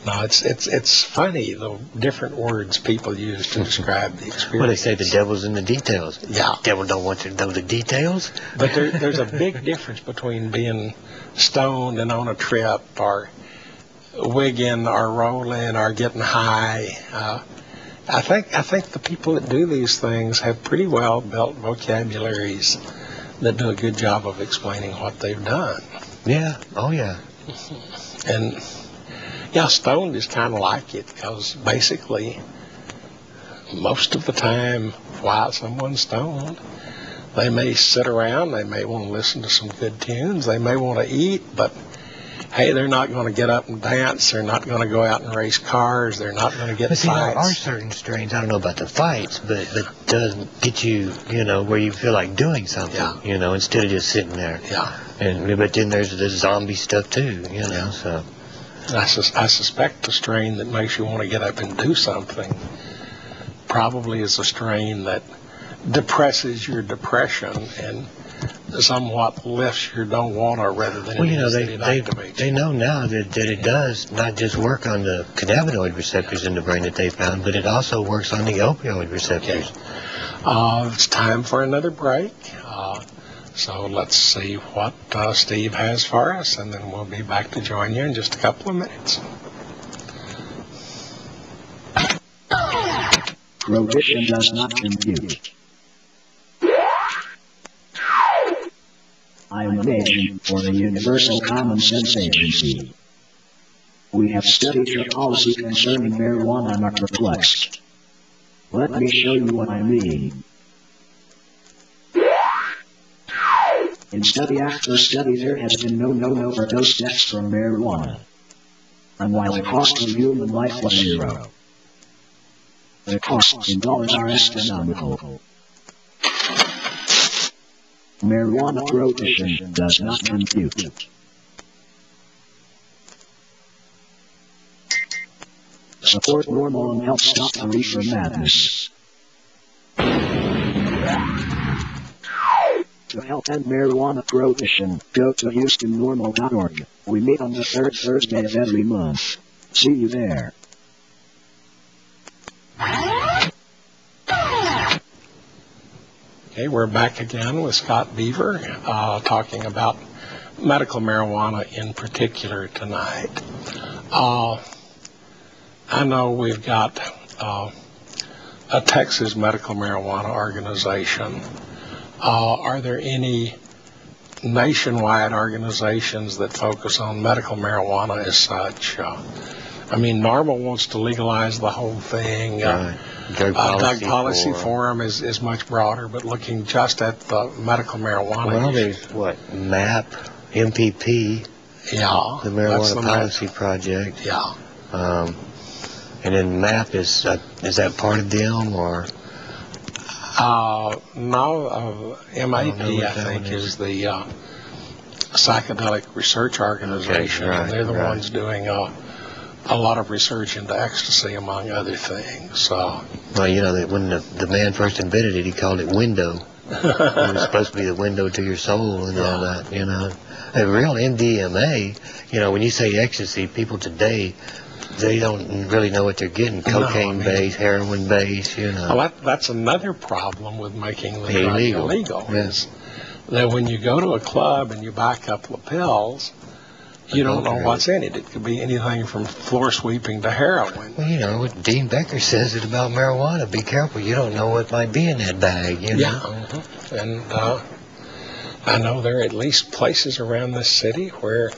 No, it's funny, the different words people use to describe the experience.
Well, they say the devil's in the details.
Yeah.
Devil don't want you to know the details.
But there's a big difference between being stoned and on a trip, or wigging, or rolling, or getting high. I think the people that do these things have pretty well built vocabularies that do a good job of explaining what they've done.
Yeah. Oh, yeah.
And stoned is kind of like it, because basically most of the time while someone's stoned, they may sit around, they may want to listen to some good tunes, they may want to eat, but hey, they're not going to get up and dance, they're not going to go out and race cars, they're not going to get
But see, there are
fights.
certain strains, I don't know about the fights, but doesn't get you, where you feel like doing something, instead of just sitting there.
Yeah.
But then there's the zombie stuff too, so.
I suspect the strain that makes you want to get up and do something probably is a strain that depresses your depression and somewhat lifts your don't wanna rather than
they know now that it does not just work on the cannabinoid receptors in the brain that they found, but it also works on the opioid receptors.
Okay. It's time for another break. So let's see what Steve has for us, and then we'll be back to join you in just a couple of minutes.
Prohibition does not compute. I am an agent for the Universal Common Sense Agency. We have studied your policy concerning marijuana and are perplexed. Let me show you what I mean. In study after study, there has been no overdose deaths from marijuana. And while the cost of human life was zero, the costs in dollars are astronomical. Marijuana prohibition does not compute. Support normal and help stop the reefer madness. To help end marijuana prohibition, go to HoustonNormal.org. We meet on the third Thursday of every month. See you there.
Okay, we're back again with Scott Beaver talking about medical marijuana in particular tonight. I know we've got a Texas medical marijuana organization. Are there any nationwide organizations that focus on medical marijuana as such? I mean, NORML wants to legalize the whole thing.
Drug
Policy Forum is much broader, but looking just at the medical marijuana.
Well, there's MAP, MPP, the Marijuana Policy Project.
Yeah.
And then MAP is that part of them or?
No, MAP I think is the psychedelic research organization.
Okay,
and they're the ones doing a lot of research into ecstasy, among other things.
Well, when the man first invented it, he called it window. It was supposed to be the window to your soul and all that, A real MDMA, when you say ecstasy, people today, they don't really know what they're getting. Cocaine-based, heroin-based,
Well, that's another problem with making the drug illegal.
Yes.
Is that when you go to a club and you buy a couple of pills, you don't know what's in it. It could be anything from floor sweeping to heroin.
Well, what Dean Becker says it about marijuana. Be careful. You don't know what might be in that bag,
Yeah. And I know there are at least places around this city where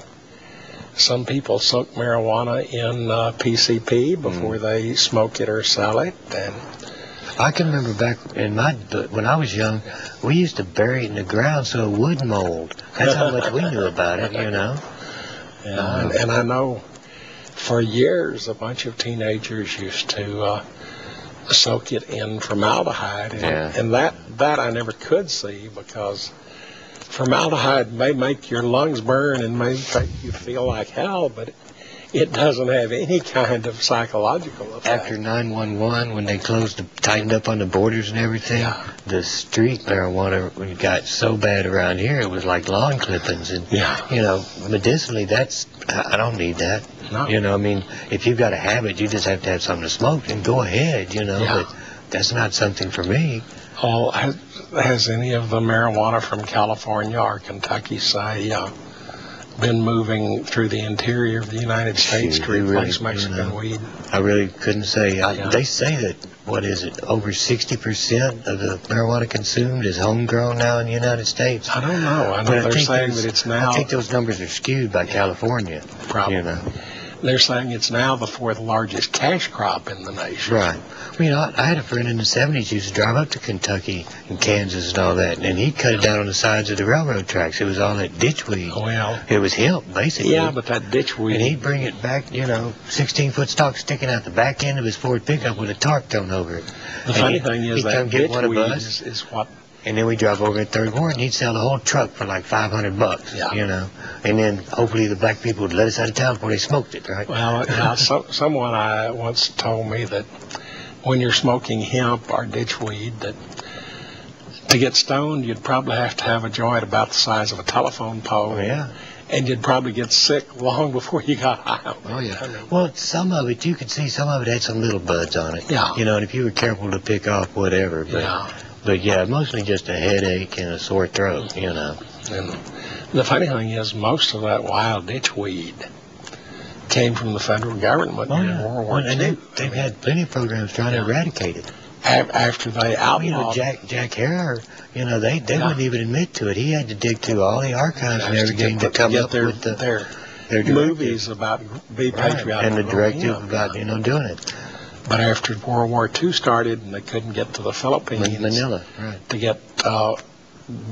some people soak marijuana in PCP before they smoke it or sell it. And
I can remember back when I was young, we used to bury it in the ground so it wouldn't mold. That's how much we knew about it,
And I know for years a bunch of teenagers used to soak it in formaldehyde, and that I never could see, because formaldehyde may make your lungs burn and may make you feel like hell, but it doesn't have any kind of psychological effect.
After 9/11, when they tightened up on the borders and everything, the street marijuana got so bad around here, it was like lawn clippings. And, medicinally, I don't need that.
No.
If you've got a habit, you just have to have something to smoke, and go ahead, but that's not something for me.
Oh, has any of the marijuana from California or Kentucky, say, been moving through the interior of the United States to replace Mexican weed?
I really couldn't say. They say that, over 60% of the marijuana consumed is homegrown now in the United States.
I don't know. I know they're saying that it's now.
I think those numbers are skewed by California.
Probably. They're saying it's now the fourth largest cash crop in the nation.
Right. Well, you know, I had a friend in the 70s who used to drive up to Kentucky and Kansas and all that, and he'd cut it down on the sides of the railroad tracks. It was all that ditchweed.
Well,
it was hemp, basically.
Yeah, but that ditchweed.
And he'd bring it back, 16-foot stalk sticking out the back end of his Ford pickup with a tarp thrown over it.
The funny thing is that ditchweed is what.
And then we drive over at Third Ward, and he'd sell the whole truck for like $500, And then hopefully the black people would let us out of town before they smoked it, right?
Well, someone once told me that when you're smoking hemp or ditchweed, that to get stoned, you'd probably have to have a joint about the size of a telephone pole.
Oh, yeah.
And you'd probably get sick long before you got high.
Oh, yeah. Well, some of it, you could see some of it had some little buds on it.
Yeah.
And if you were careful to pick off whatever. But yeah, mostly just a headache and a sore throat,
And the funny thing is, most of that wild ditchweed came from the federal government in World War II.
And they've had plenty of programs trying to eradicate it.
After they outlawed
Jack Harrer, they wouldn't even admit to it. He had to dig through all the archives and everything to come up with their
movies about be patriotic.
And the directive about, doing it.
But after World War II started and they couldn't get to the Philippines,
Manila, right,
to get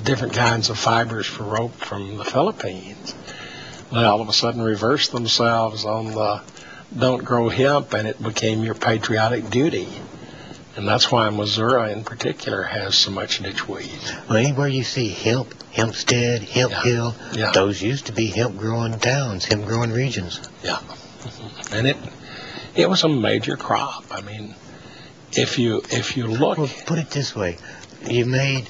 different kinds of fibers for rope from the Philippines, they all of a sudden reversed themselves on the don't grow hemp, and it became your patriotic duty. And that's why Missouri in particular has so much ditchweed.
Well, anywhere you see hemp, Hempstead, Hemp Hill, those used to be hemp-growing towns, hemp-growing regions.
Yeah. And it was a major crop. I mean, if you look...
Well, put it this way. You made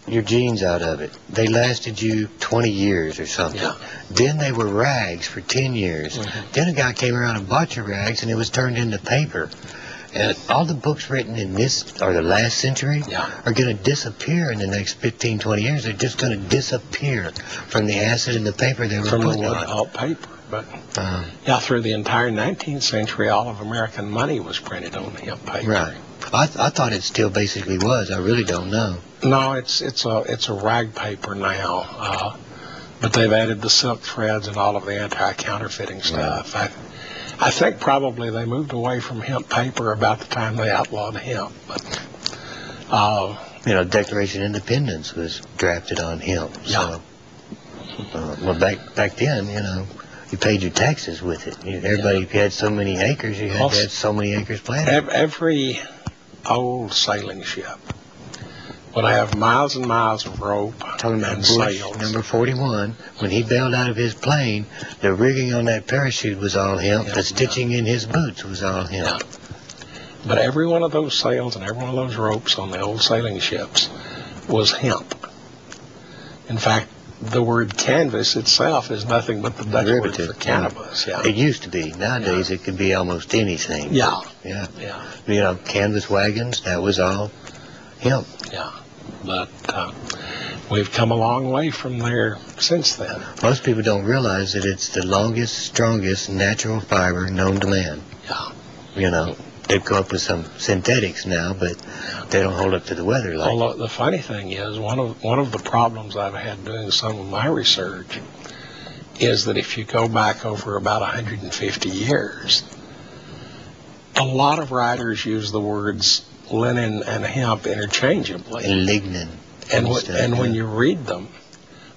your jeans out of it. They lasted you 20 years or something.
Yeah.
Then they were rags for 10 years. Mm-hmm. Then a guy came around and bought your rags, and it was turned into paper. And all the books written in this, or the last century, are going to disappear in the next 15, 20 years. They're just going to disappear from the acid in the paper they were put on.
From the wood paper. But through the entire 19th century, all of American money was printed on hemp paper.
Right. I thought it still basically was. I really don't know.
No, it's a rag paper now. But they've added the silk threads and all of the anti-counterfeiting stuff.
Right.
I think probably they moved away from hemp paper about the time they outlawed hemp. But,
Declaration of Independence was drafted on hemp. So, well, back then, you paid your taxes with it. Everybody, if you had so many acres, you had to have so many acres planted.
Every old sailing ship would have miles and miles of rope
Talking about
and
Bush,
sails.
number 41, when he bailed out of his plane, the rigging on that parachute was all hemp. The stitching in his boots was all hemp.
Yeah. But every one of those sails and every one of those ropes on the old sailing ships was hemp. In fact, the word canvas itself is nothing but the Dutch word for cannabis. Yeah.
It used to be. Nowadays it could be almost anything.
Yeah.
Canvas wagons, that was all hemp.
Yeah. But we've come a long way from there since then.
Most people don't realize that it's the longest, strongest natural fiber known to man.
Yeah.
They've come up with some synthetics now, but they don't hold up to the weather.
Although the funny thing is, one of the problems I've had doing some of my research is that if you go back over about 150 years, a lot of writers use the words linen and hemp interchangeably.
And lignin.
And when you read them,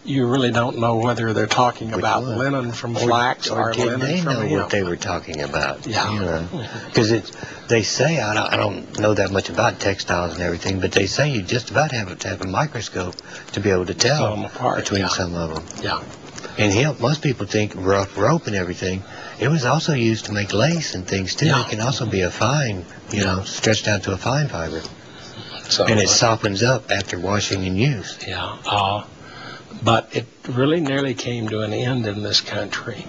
you really don't know whether they're talking about linen from flax or linen from hemp.
Did they know what they were talking about?
Yeah.
Because they say, I don't know that much about textiles and everything, but they say you just about have to have a microscope to be able to tell
them apart,
between some of them.
Yeah.
And hemp, most people think rough rope and everything. It was also used to make lace and things too. It can also be a fine, stretched out to a fine fiber. So, and it softens up after washing and use.
Yeah. But it really nearly came to an end in this country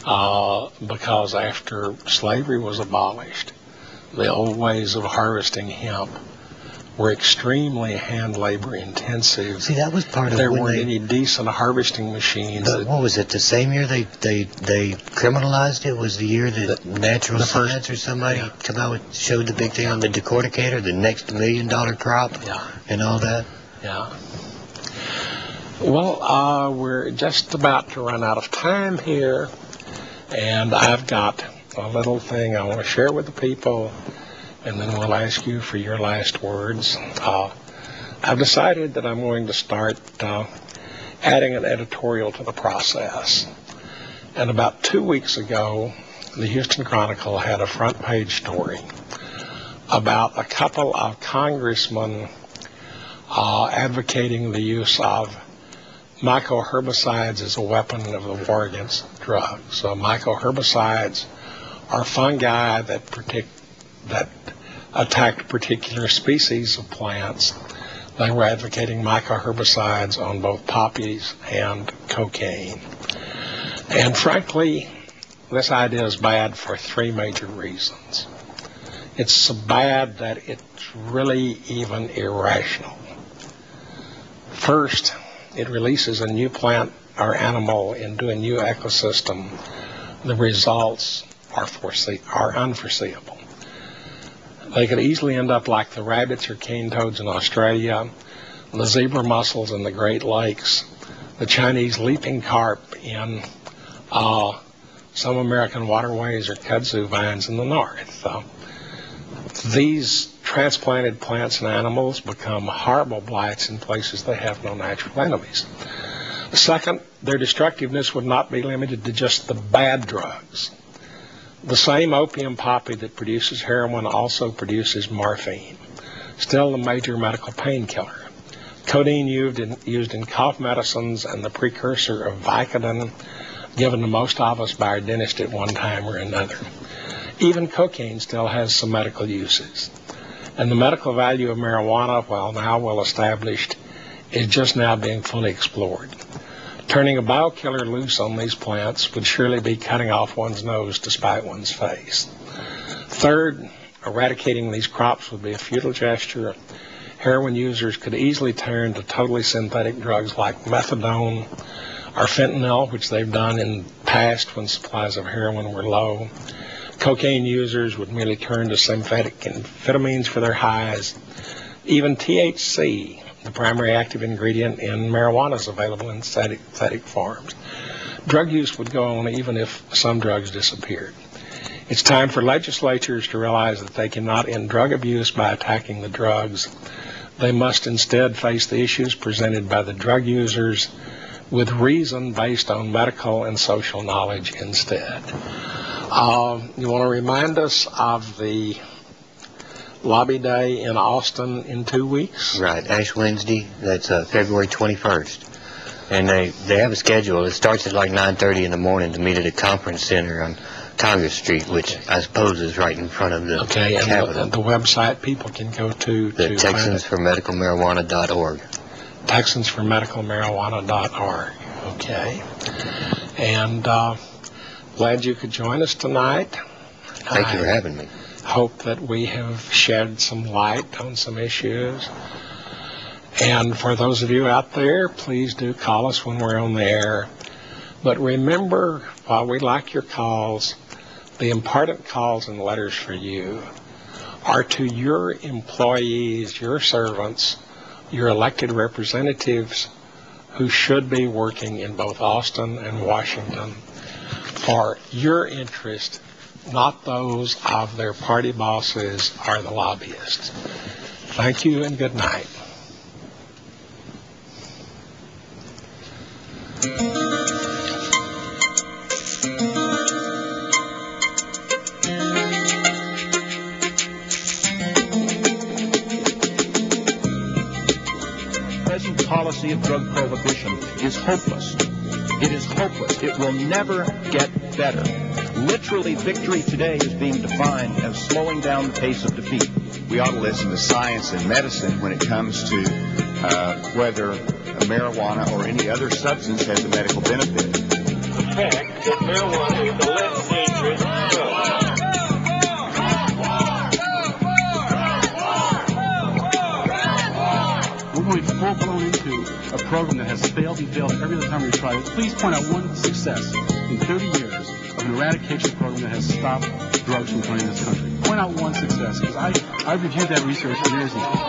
because after slavery was abolished, the old ways of harvesting hemp were extremely hand labor intensive.
See, that was part of
there weren't any decent harvesting machines.
What was it? The same year they criminalized it was the year that Natural Science or somebody come out with showed the big thing on the decorticator, the next $1 million crop, and all that.
Yeah. Well, we're just about to run out of time here, And I've got a little thing I want to share with the people, and then we'll ask you for your last words. I've decided that I'm going to start adding an editorial to the process. And about 2 weeks ago, the Houston Chronicle had a front page story about a couple of congressmen advocating the use of mycoherbicides as a weapon of the war against drugs. So mycoherbicides are fungi that attack particular species of plants. They were advocating mycoherbicides on both poppies and cocaine. And frankly, this idea is bad for 3 major reasons. It's so bad that it's really even irrational. First, it releases a new plant or animal into a new ecosystem. The results are unforeseeable. They could easily end up like the rabbits or cane toads in Australia, the zebra mussels in the Great Lakes, the Chinese leaping carp in some American waterways, or kudzu vines in the north. These transplanted plants and animals become horrible blights in places they have no natural enemies. Second, their destructiveness would not be limited to just the bad drugs. The same opium poppy that produces heroin also produces morphine, still a major medical painkiller. Codeine used in cough medicines and the precursor of Vicodin, given to most of us by our dentist at one time or another. Even cocaine still has some medical uses. And the medical value of marijuana, while now well established, is just now being fully explored. Turning a biokiller loose on these plants would surely be cutting off one's nose to spite one's face. Third, eradicating these crops would be a futile gesture. Heroin users could easily turn to totally synthetic drugs like methadone or fentanyl, which they've done in the past when supplies of heroin were low. Cocaine users would merely turn to synthetic amphetamines for their highs. Even THC, the primary active ingredient in marijuana, is available in synthetic forms. Drug use would go on even if some drugs disappeared. It's time for legislatures to realize that they cannot end drug abuse by attacking the drugs. They must instead face the issues presented by the drug users with reason based on medical and social knowledge instead. You want to remind us of the lobby day in Austin in 2 weeks?
Right, Ash Wednesday. That's February 21st. And they have a schedule. It starts at like 9:30 in the morning to meet at a conference center on Congress Street, which I suppose is right in front of the Capitol.
And the website people can go to
the TexansForMedicalMarijuana.org.
TexansForMedicalMarijuana.org. Okay. And glad you could join us tonight.
Thank you for having me.
Hope that we have shed some light on some issues. And for those of you out there, please do call us when we're on the air. But remember, while we like your calls, the important calls and letters for you are to your employees, your servants, your elected representatives who should be working in both Austin and Washington for your interest, not those of their party bosses or the lobbyists. Thank you and good night.
Present policy of drug prohibition is hopeless. It is hopeless. It will never get better. Literally, victory today is being defined as slowing down the pace of defeat.
We ought to listen to science and medicine when it comes to whether marijuana or any other substance has a medical benefit.
The fact that marijuana is a less dangerous drug.
We're going full-blown into a program that has failed and failed every other time we try it. Please point out one success in 30 years of an eradication program that has stopped drugs from coming in this country. Point out one success, because I reviewed that research years ago.